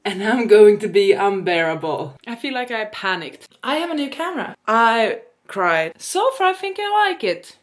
and I'm going to be unbearable. I feel like I panicked. I have a new camera. I cried. So far I think I like it.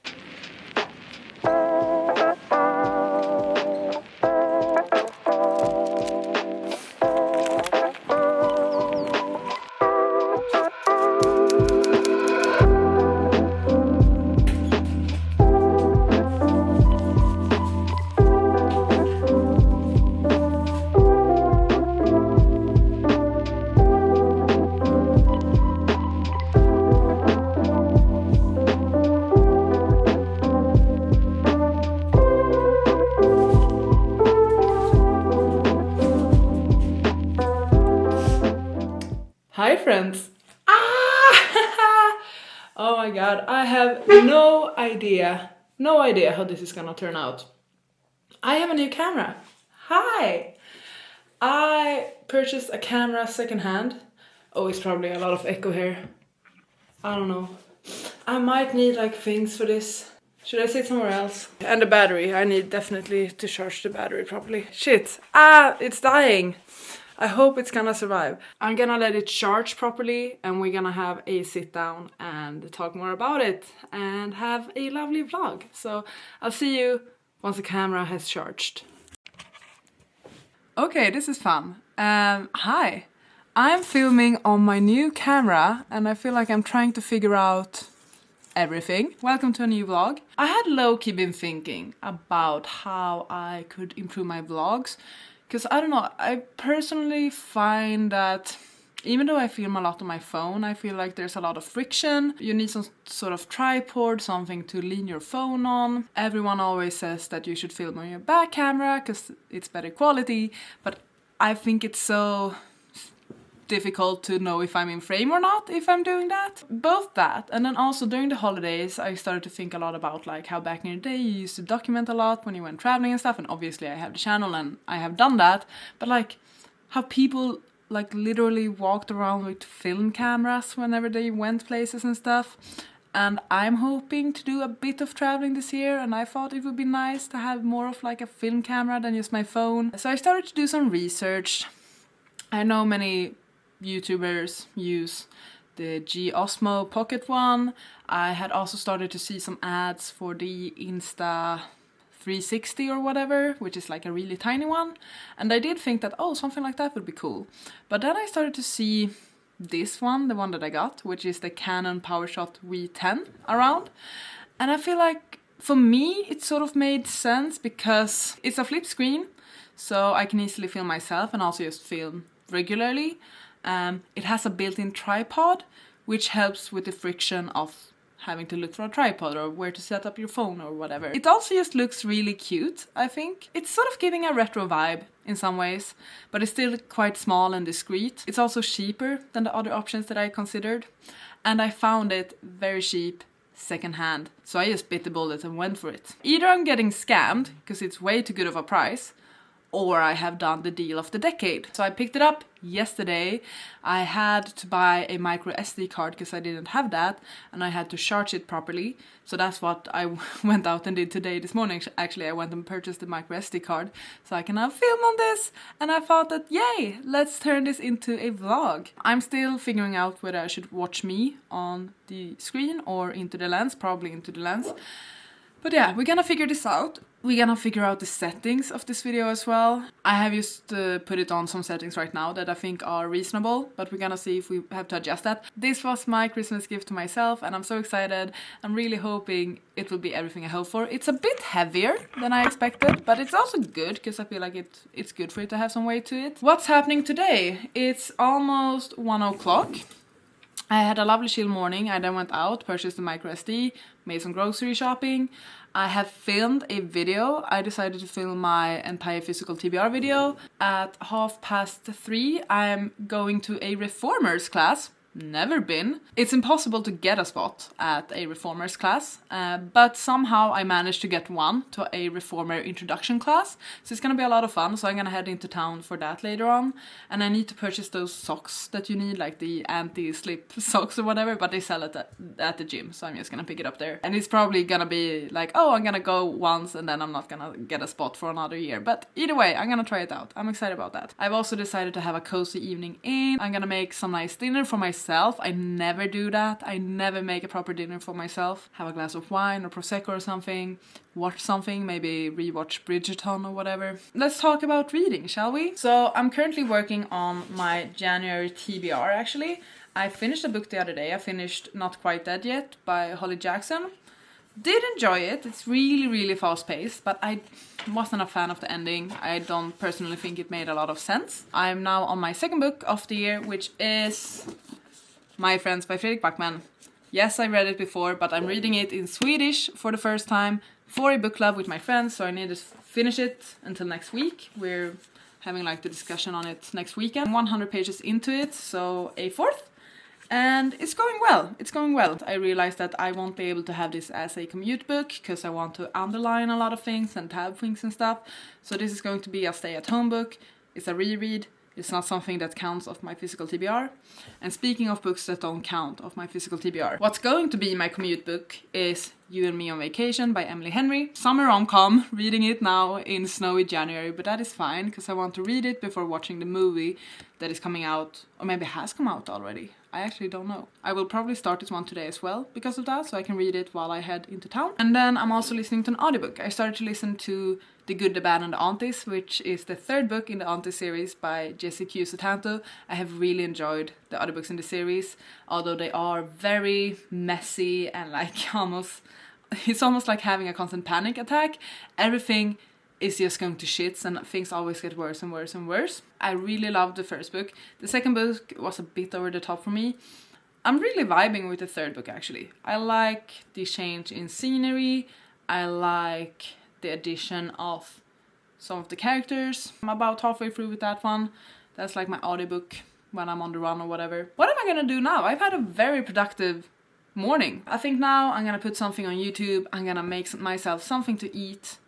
Hi friends! Ah! Oh my god, I have no idea how this is gonna turn out. I have a new camera. Hi! I purchased a camera secondhand. Oh, it's probably a lot of echo here. I don't know. I might need like things for this. Should I sit somewhere else? And the battery. I need definitely to charge the battery properly. Shit! It's dying! I hope it's gonna survive. I'm gonna let it charge properly and we're gonna have a sit down and talk more about it and have a lovely vlog. So I'll see you once the camera has charged. Okay, this is fun. Hi. I'm filming on my new camera and I feel like I'm trying to figure out everything. Welcome to a new vlog. I had low-key been thinking about how I could improve my vlogs. Because I don't know, I personally find that even though I film a lot on my phone, I feel like there's a lot of friction. You need some sort of tripod, something to lean your phone on. Everyone always says that you should film on your back camera because it's better quality. But I think it's so difficult to know if I'm in frame or not if I'm doing that. Both that and then also during the holidays I started to think a lot about like how back in the day you used to document a lot when you went traveling and stuff, and obviously I have the channel and I have done that, but like how people like literally walked around with film cameras whenever they went places and stuff. And I'm hoping to do a bit of traveling this year, and I thought it would be nice to have more of like a film camera than just my phone. So I started to do some research. I know many YouTubers use the G Osmo Pocket one. I had also started to see some ads for the Insta 360 or whatever, which is like a really tiny one. And I did think that, oh, something like that would be cool. But then I started to see this one, the one that I got, which is the Canon PowerShot V10 around. And I feel like for me it sort of made sense because it's a flip screen, so I can easily film myself and also just film regularly. It has a built-in tripod, which helps with the friction of having to look for a tripod or where to set up your phone or whatever. It also just looks really cute, I think. It's sort of giving a retro vibe in some ways, but it's still quite small and discreet. It's also cheaper than the other options that I considered, and I found it very cheap secondhand. So I just bit the bullet and went for it. Either I'm getting scammed, because it's way too good of a price, or I have done the deal of the decade. So I picked it up yesterday. I had to buy a micro SD card because I didn't have that, and I had to charge it properly. So that's what I went out and did today, this morning. Actually, I went and purchased the micro SD card so I can now film on this. And I thought that, yay, let's turn this into a vlog. I'm still figuring out whether I should watch me on the screen or into the lens, probably into the lens. But yeah, we're gonna figure this out. We're gonna figure out the settings of this video as well. I have just put it on some settings right now that I think are reasonable, but we're gonna see if we have to adjust that. This was my Christmas gift to myself and I'm so excited. I'm really hoping it will be everything I hope for. It's a bit heavier than I expected, but it's also good because I feel like it's good for it to have some weight to it. What's happening today? It's almost 1 o'clock. I had a lovely chill morning. I then went out, purchased a micro SD, made some grocery shopping. I have filmed a video. I decided to film my entire physical TBR video. At 3:30, I'm going to a reformers class. never been. It's impossible to get a spot at a reformers class, but somehow I managed to get one to a reformer introduction class, so it's gonna be a lot of fun. So I'm gonna head into town for that later on, and I need to purchase those socks that you need, like the anti-slip socks or whatever, but they sell it at the gym, so I'm just gonna pick it up there. And it's probably gonna be like, oh, I'm gonna go once and then I'm not gonna get a spot for another year, but either way, I'm gonna try it out. I'm excited about that. I've also decided to have a cozy evening in. I'm gonna make some nice dinner for myself. I never do that. I never make a proper dinner for myself. Have a glass of wine or prosecco or something, watch something, maybe rewatch Bridgerton or whatever. Let's talk about reading, shall we? So I'm currently working on my January TBR actually. I finished a book the other day. I finished Not Quite Dead Yet by Holly Jackson. Did enjoy it. It's really fast paced, but I wasn't a fan of the ending. I don't personally think it made a lot of sense. I'm now on my second book of the year, which is My Friends by Fredrik Backman. Yes, I read it before, but I'm reading it in Swedish for the first time for a book club with my friends, so I need to finish it until next week. We're having like the discussion on it next weekend. 100 pages into it, so a fourth. And it's going well. It's going well. I realized that I won't be able to have this as a commute book because I want to underline a lot of things and tab things and stuff. So this is going to be a stay-at-home book. It's a reread. It's not something that counts off my physical TBR. And speaking of books that don't count off my physical TBR, what's going to be my commute book is You and Me on Vacation by Emily Henry. Summer rom-com, reading it now in snowy January, but that is fine because I want to read it before watching the movie that is coming out, or maybe has come out already. I actually don't know. I will probably start this one today as well because of that, so I can read it while I head into town. And then I'm also listening to an audiobook. I started to listen to The Good, the Bad and the Aunties, which is the third book in the Auntie series by Jessie Q. Sutanto. I have really enjoyed the audiobooks in the series, although they are very messy and like it's almost like having a constant panic attack. Everything is just going to shits and things always get worse and worse and worse. I really loved the first book. The second book was a bit over the top for me. I'm really vibing with the third book actually. I like the change in scenery. I like the addition of some of the characters. I'm about halfway through with that one. That's like my audiobook when I'm on the run or whatever. What am I gonna do now? I've had a very productive morning. I think now I'm gonna put something on YouTube. I'm gonna make myself something to eat,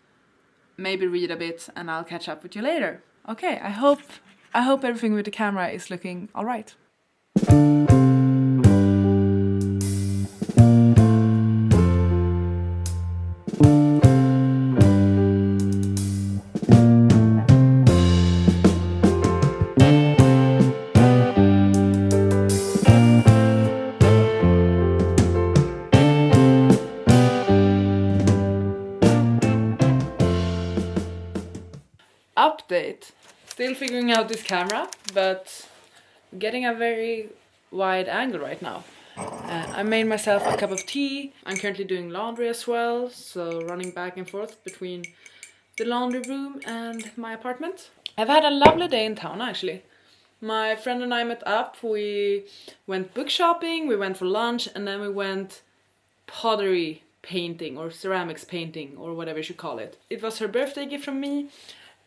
maybe read a bit, and I'll catch up with you later. Okay, I hope everything with the camera is looking all right. Update. Still figuring out this camera, but getting a very wide angle right now. I made myself a cup of tea. I'm currently doing laundry as well, so running back and forth between the laundry room and my apartment. I've had a lovely day in town actually. My friend and I met up, we went book shopping, we went for lunch, and then we went pottery painting or ceramics painting or whatever you should call it. It was her birthday gift from me.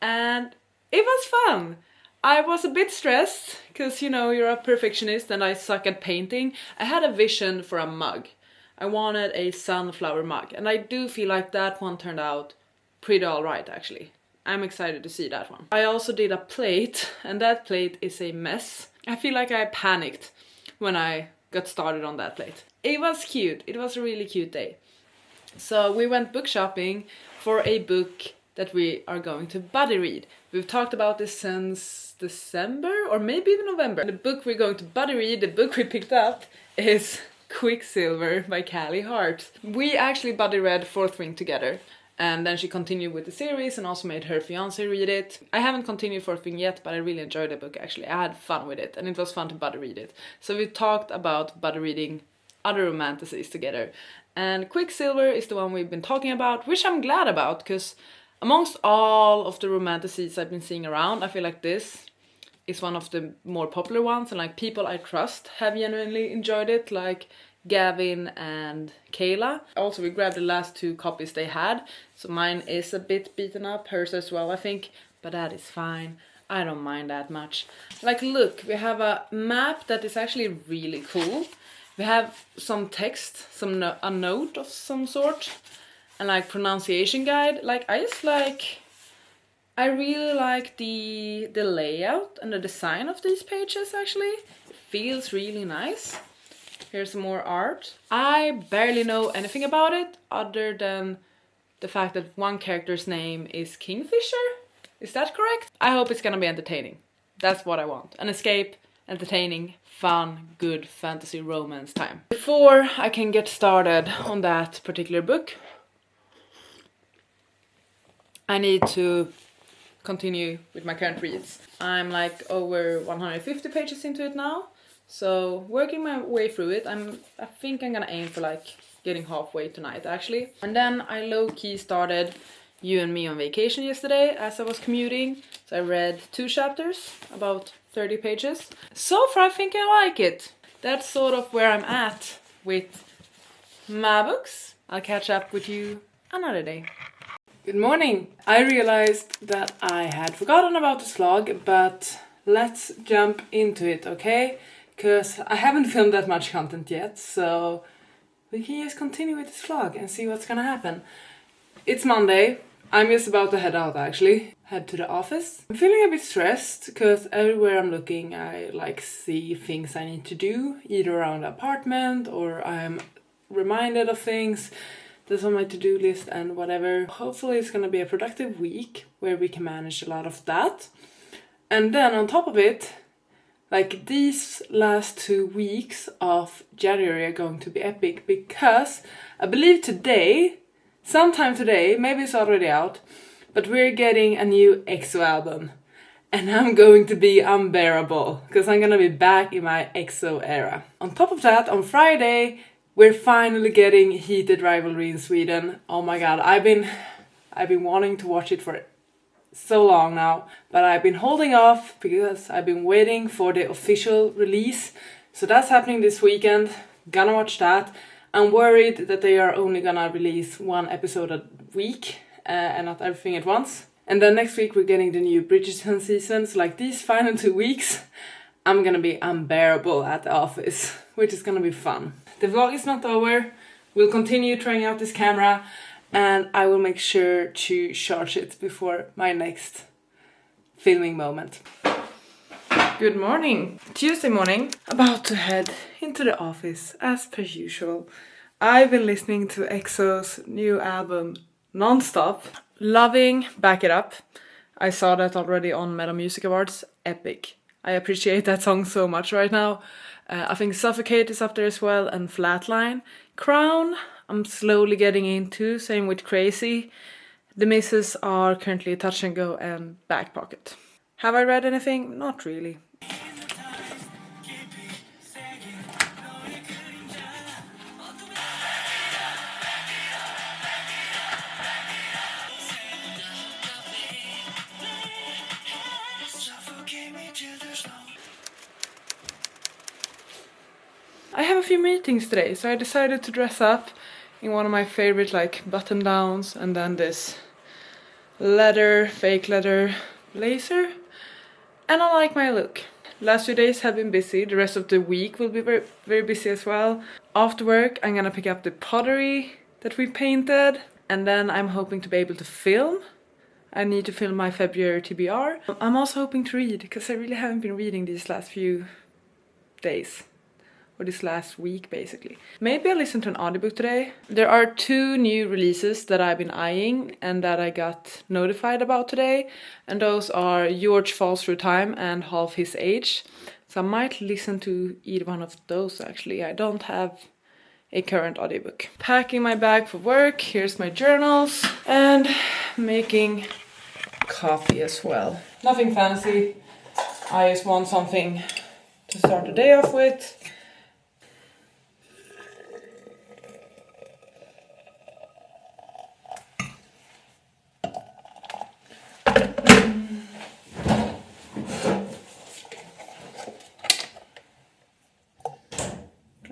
And it was fun. I was a bit stressed because, you know, you're a perfectionist and I suck at painting. I had a vision for a mug. I wanted a sunflower mug. And I do feel like that one turned out pretty alright actually. I'm excited to see that one. I also did a plate and that plate is a mess. I feel like I panicked when I got started on that plate. It was cute. It was a really cute day. So we went book shopping for a book that we are going to buddy read. We've talked about this since December or maybe even November. The book we're going to buddy read, the book we picked up, is Quicksilver by Callie Hart. We actually buddy read Fourth Ring together, and then she continued with the series and also made her fiance read it. I haven't continued Fourth Ring yet, but I really enjoyed the book actually. I had fun with it and it was fun to buddy read it. So we talked about buddy reading other romanticities together. And Quicksilver is the one we've been talking about, which I'm glad about because amongst all of the romanticities I've been seeing around, I feel like this is one of the more popular ones, and like people I trust have genuinely enjoyed it, like Gavin and Kayla. Also, we grabbed the last two copies they had, so mine is a bit beaten up, hers as well I think, but that is fine. I don't mind that much. Like, look, we have a map that is actually really cool. We have some text, a note of some sort, and like pronunciation guide. Like, I really like the layout and the design of these pages actually. It feels really nice. Here's some more art. I barely know anything about it other than the fact that one character's name is Kingfisher. Is that correct? I hope it's gonna be entertaining. That's what I want. An escape, entertaining, fun, good fantasy romance time. Before I can get started on that particular book, I need to continue with my current reads. I'm like over 150 pages into it now, so working my way through it. I think I'm gonna aim for like getting halfway tonight actually. And then I low-key started You and Me on Vacation yesterday as I was commuting. So I read 2 chapters, about 30 pages. So far I think I like it. That's sort of where I'm at with my books. I'll catch up with you another day. Good morning! I realized that I had forgotten about this vlog, but let's jump into it, okay? Because I haven't filmed that much content yet, so we can just continue with this vlog and see what's gonna happen. It's Monday. I'm just about to head out actually. Head to the office. I'm feeling a bit stressed because everywhere I'm looking I like see things I need to do, either around the apartment or I'm reminded of things that's on my to-do list and whatever. Hopefully it's gonna be a productive week where we can manage a lot of that. And then on top of it, like these last 2 weeks of January are going to be epic because I believe today, sometime today, maybe it's already out, but we're getting a new EXO album. And I'm going to be unbearable because I'm gonna be back in my EXO era. On top of that, on Friday, we're finally getting Heated Rivalry in Sweden. Oh my god, I've been wanting to watch it for so long now, but I've been holding off because I've been waiting for the official release. So that's happening this weekend. Gonna watch that. I'm worried that they are only gonna release 1 episode a week and not everything at once. And then next week we're getting the new Bridgerton season. So like these final 2 weeks, I'm gonna be unbearable at the office, which is gonna be fun. The vlog is not over. We'll continue trying out this camera and I will make sure to charge it before my next filming moment. Good morning. Tuesday morning. About to head into the office as per usual. I've been listening to EXO's new album non-stop. Loving Back It Up. I saw that already on Metal Music Awards. Epic. I appreciate that song so much right now. I think Suffocate is up there as well and Flatline. Crown, I'm slowly getting into, same with Crazy. The misses are currently Touch and Go and Back Pocket. Have I read anything? Not really. I have a few meetings today, so I decided to dress up in one of my favorite like button downs and then this fake leather blazer. And I like my look. Last few days have been busy, the rest of the week will be very, very busy as well. After work I'm gonna pick up the pottery that we painted and then I'm hoping to be able to film. I need to film my February TBR. I'm also hoping to read because I really haven't been reading these last few days. Or this last week basically. Maybe I'll listen to an audiobook today. There are 2 new releases that I've been eyeing and that I got notified about today. And those are George Falls Through Time and Half His Age. So I might listen to either one of those actually. I don't have a current audiobook. Packing my bag for work. Here's my journals. And making coffee as well. Nothing fancy. I just want something to start the day off with.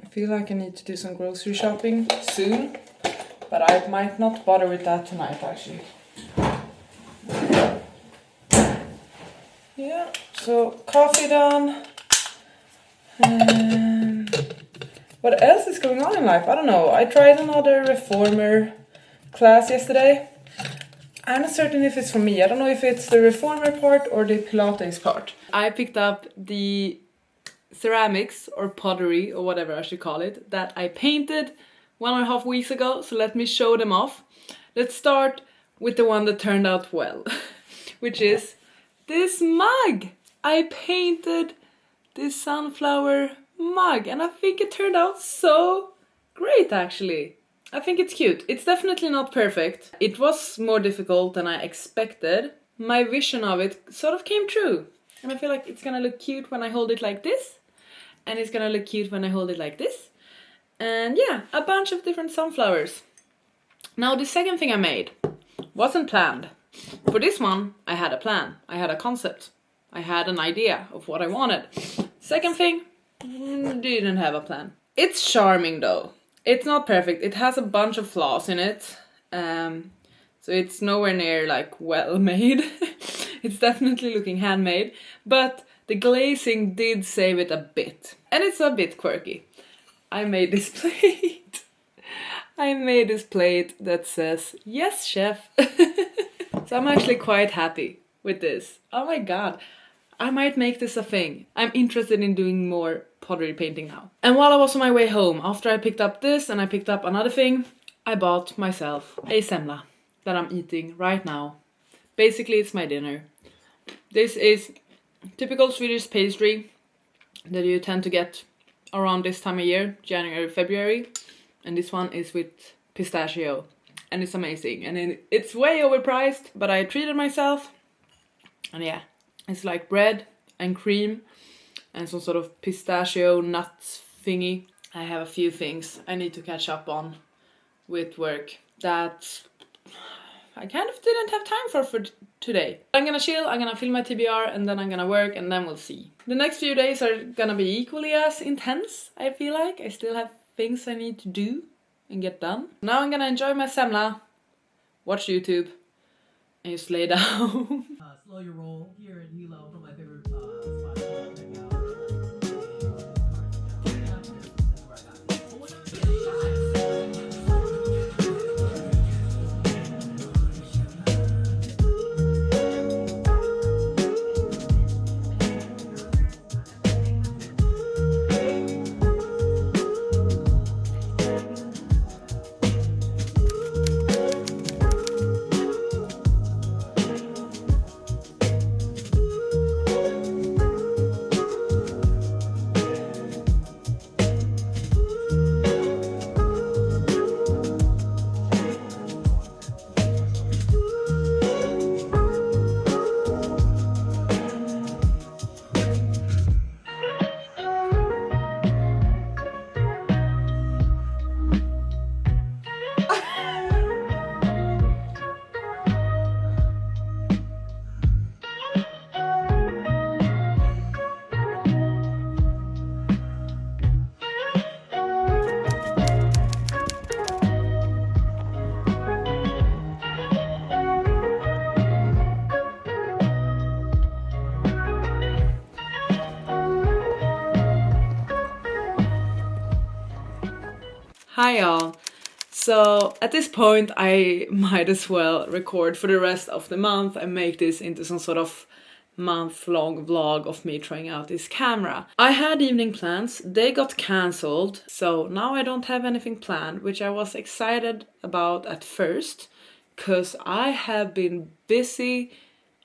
I feel like I need to do some grocery shopping soon, but I might not bother with that tonight actually. Yeah, So coffee done. What else is going on in life? I don't know. I tried another reformer class yesterday. I'm not certain if it's for me. I don't know if it's the reformer part or the Pilates part. I picked up the ceramics or pottery or whatever I should call it that I painted 1.5 weeks ago. So let me show them off. Let's start with the one that turned out well, which is this mug. I painted this sunflower mug and I think it turned out so great actually. I think it's cute. It's definitely not perfect. It was more difficult than I expected. My vision of it sort of came true. And I feel like it's gonna look cute when I hold it like this. And it's gonna look cute when I hold it like this. And yeah, a bunch of different sunflowers. Now the second thing I made wasn't planned. For this one, I had a plan. I had a concept. I had an idea of what I wanted. Second thing, didn't have a plan. It's charming though. It's not perfect. It has a bunch of flaws in it. So it's nowhere near like well made. It's definitely looking handmade. But the glazing did save it a bit. And it's a bit quirky. I made this plate. I made this plate that says, "Yes, chef." So I'm actually quite happy with this. Oh my god. I might make this a thing. I'm interested in doing more pottery painting now. And while I was on my way home, after I picked up this and I picked up another thing, I bought myself a semla that I'm eating right now. Basically, it's my dinner. This is typical Swedish pastry that you tend to get around this time of year, January, February. And this one is with pistachio. And it's amazing. And it's way overpriced, but I treated myself. And yeah. It's like bread and cream and some sort of pistachio nuts thingy. I have a few things I need to catch up on with work that I kind of didn't have time for today. I'm gonna chill, I'm gonna film my TBR and then I'm gonna work and then we'll see. The next few days are gonna be equally as intense, I feel like. I still have things I need to do and get done. Now I'm gonna enjoy my semla, watch YouTube, and just lay down. Slow your roll here at Hilo, one of my favorite spots to check out. Hi y'all. So at this point I might as well record for the rest of the month and make this into some sort of month-long vlog of me trying out this camera. I had evening plans, they got cancelled, so now I don't have anything planned, which I was excited about at first, because I have been busy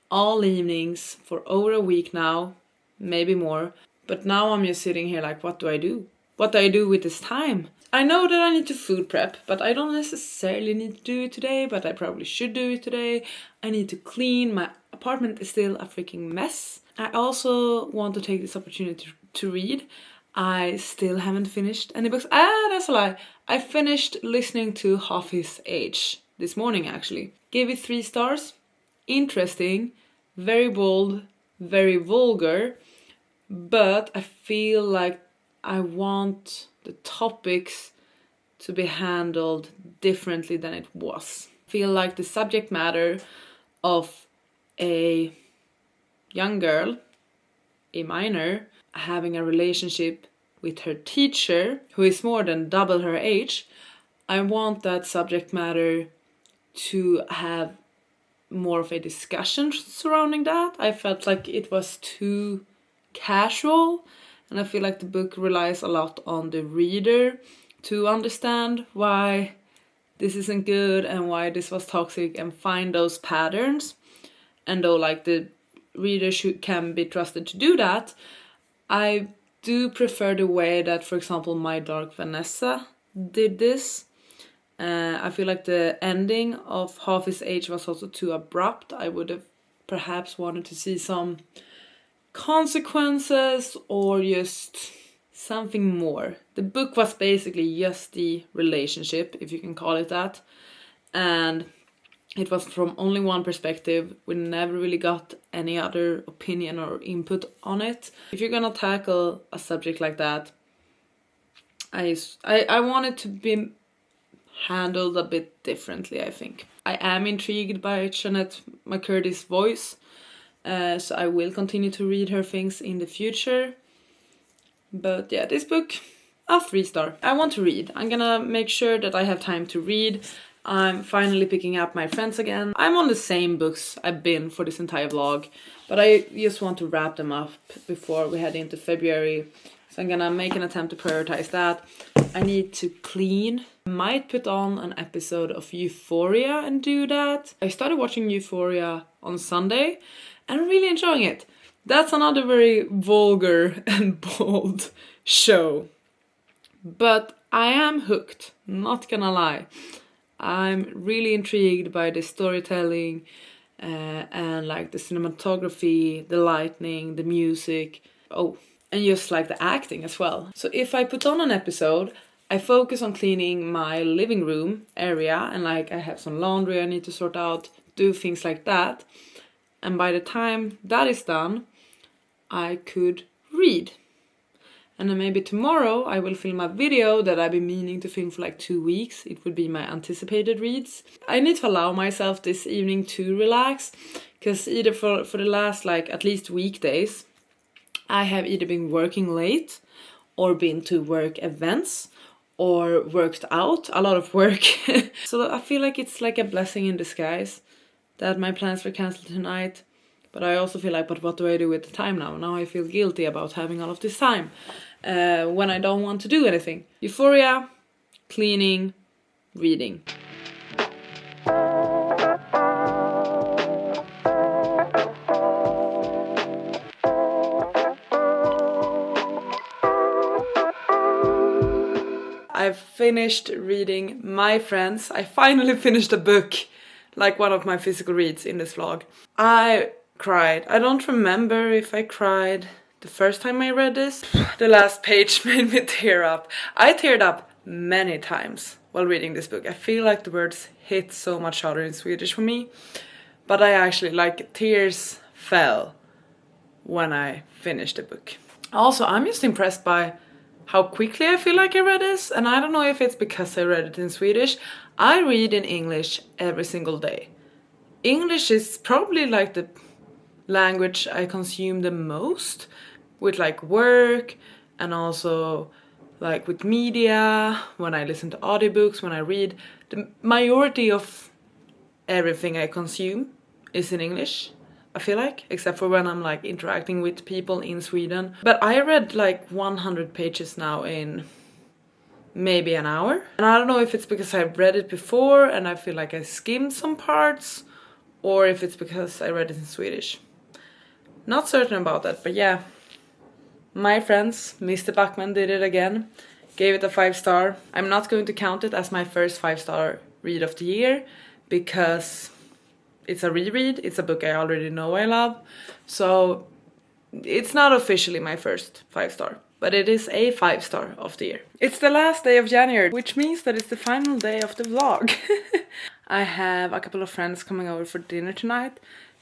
all evenings for over a week now, maybe more, but now I'm just sitting here like, what do I do? What do I do with this time? I know that I need to food prep, but I don't necessarily need to do it today, but I probably should do it today. I need to clean. My apartment is still a freaking mess. I also want to take this opportunity to read. I still haven't finished any books. That's a lie. I finished listening to Half His Age this morning actually. Gave it 3 stars. Interesting, very bold, very vulgar, but I feel like I want the topics to be handled differently than it was. I feel like the subject matter of a young girl a minor, having a relationship with her teacher, who is more than double her age, I want that subject matter to have more of a discussion surrounding that. I felt like it was too casual, and I feel like the book relies a lot on the reader to understand why this isn't good and why this was toxic and find those patterns. And though like the reader can be trusted to do that, I do prefer the way that, for example, My Dark Vanessa did this. I feel like the ending of Half His Age was also too abrupt. I would have perhaps wanted to see some consequences or just something more. The book was basically just the relationship, if you can call it that. And it was from only one perspective. We never really got any other opinion or input on it. If you're gonna tackle a subject like that, I want it to be handled a bit differently, I think. I am intrigued by Jeanette McCurdy's voice, so I will continue to read her things in the future. But yeah, this book, a 3-star. I want to read. I'm gonna make sure that I have time to read. I'm finally picking up my friends again. I'm on the same books I've been for this entire vlog, but I just want to wrap them up before we head into February. So I'm gonna make an attempt to prioritize that. I need to clean. I might put on an episode of Euphoria and do that. I started watching Euphoria on Sunday and I'm really enjoying it. That's another very vulgar and bold show. But I am hooked, not gonna lie. I'm really intrigued by the storytelling and like the cinematography, the lighting, the music. Oh, and just like the acting as well. So if I put on an episode, I focus on cleaning my living room area and like I have some laundry I need to sort out, do things like that. And by the time that is done, I could read. And then maybe tomorrow I will film a video that I've been meaning to film for like 2 weeks. It would be my anticipated reads. I need to allow myself this evening to relax, because either for the last like at least weekdays, I have either been working late or been to work events or worked out, a lot of work. So I feel like it's like a blessing in disguise that my plans were cancelled tonight. But I also feel like, but what do I do with the time now? Now I feel guilty about having all of this time when I don't want to do anything. Euphoria, cleaning, reading. I've finished reading My Friends. I finally finished a book, like one of my physical reads in this vlog. I cried. I don't remember if I cried the first time I read this. The last page made me tear up. I teared up many times while reading this book. I feel like the words hit so much harder in Swedish for me. But I actually, like, tears fell when I finished the book. Also, I'm just impressed by how quickly I feel like I read this. And I don't know if it's because I read it in Swedish. I read in English every single day. English is probably like the language I consume the most with like work and also like with media, when I listen to audiobooks, when I read. The majority of everything I consume is in English, I feel like, except for when I'm like interacting with people in Sweden. But I read like 100 pages now in maybe an hour. And I don't know if it's because I've read it before and I feel like I skimmed some parts, or if it's because I read it in Swedish. Not certain about that, but yeah. My Friends, Mr. Backman did it again. Gave it a 5-star. I'm not going to count it as my first 5-star read of the year, because it's a reread. It's a book I already know I love. So it's not officially my first 5-star, but it is a 5-star of the year. It's the last day of January, which means that it's the final day of the vlog. I have a couple of friends coming over for dinner tonight,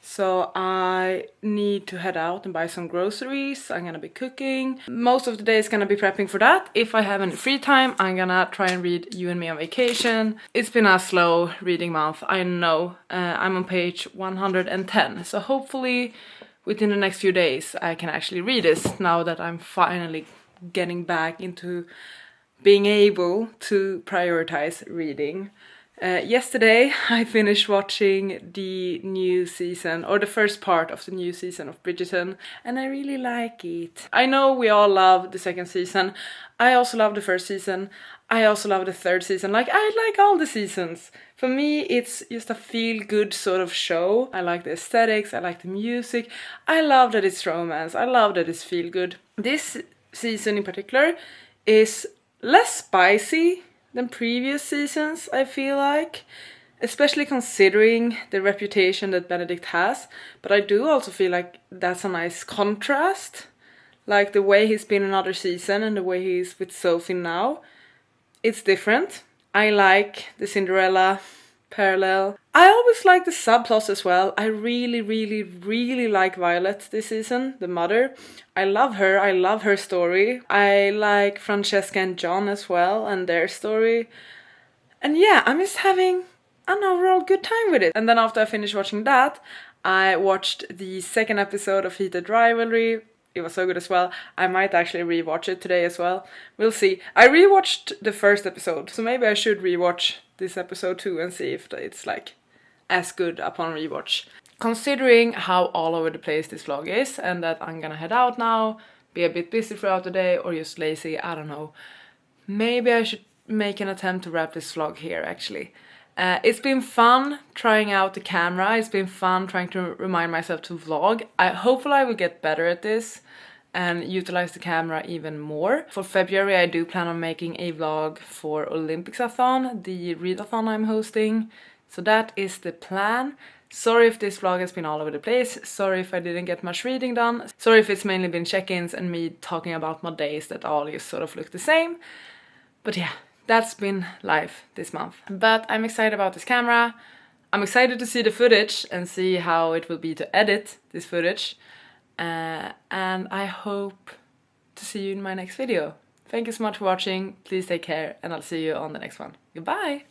so I need to head out and buy some groceries. I'm gonna be cooking. Most of the day is gonna be prepping for that. If I have any free time, I'm gonna try and read You and Me on Vacation. It's been a slow reading month, I know. I'm on page 110, so hopefully within the next few days I can actually read this, now that I'm finally getting back into being able to prioritize reading. Yesterday I finished watching the new season, or the first part of the new season of Bridgerton, and I really like it. I know we all love the second season. I also love the first season. I also love the third season. Like, I like all the seasons. For me, it's just a feel-good sort of show. I like the aesthetics, I like the music. I love that it's romance. I love that it's feel-good. This season in particular is less spicy than previous seasons, I feel like, especially considering the reputation that Benedict has. But I do also feel like that's a nice contrast, like the way he's been in another season and the way he's with Sophie now. It's different. I like the Cinderella parallel. I always like the subplots as well. I really like Violet this season, the mother. I love her story. I like Francesca and John as well, and their story. And yeah, I'm just having an overall good time with it. And then after I finished watching that, I watched the second episode of Heated Rivalry. It was so good as well. I might actually rewatch it today as well. We'll see. I rewatched the first episode, so maybe I should rewatch this episode too and see if it's like as good upon rewatch. Considering how all over the place this vlog is, and that I'm gonna head out now, be a bit busy throughout the day, or just lazy, I don't know. Maybe I should make an attempt to wrap this vlog here actually. It's been fun trying out the camera. It's been fun trying to remind myself to vlog. Hopefully I will get better at this and utilize the camera even more. For February I do plan on making a vlog for Olympics-a-thon, the readathon I'm hosting. So that is the plan. Sorry if this vlog has been all over the place. Sorry if I didn't get much reading done. Sorry if it's mainly been check-ins and me talking about my days that all just sort of look the same. But yeah, that's been life this month. But I'm excited about this camera. I'm excited to see the footage and see how it will be to edit this footage. And I hope to see you in my next video. Thank you so much for watching. Please take care, and I'll see you on the next one. Goodbye!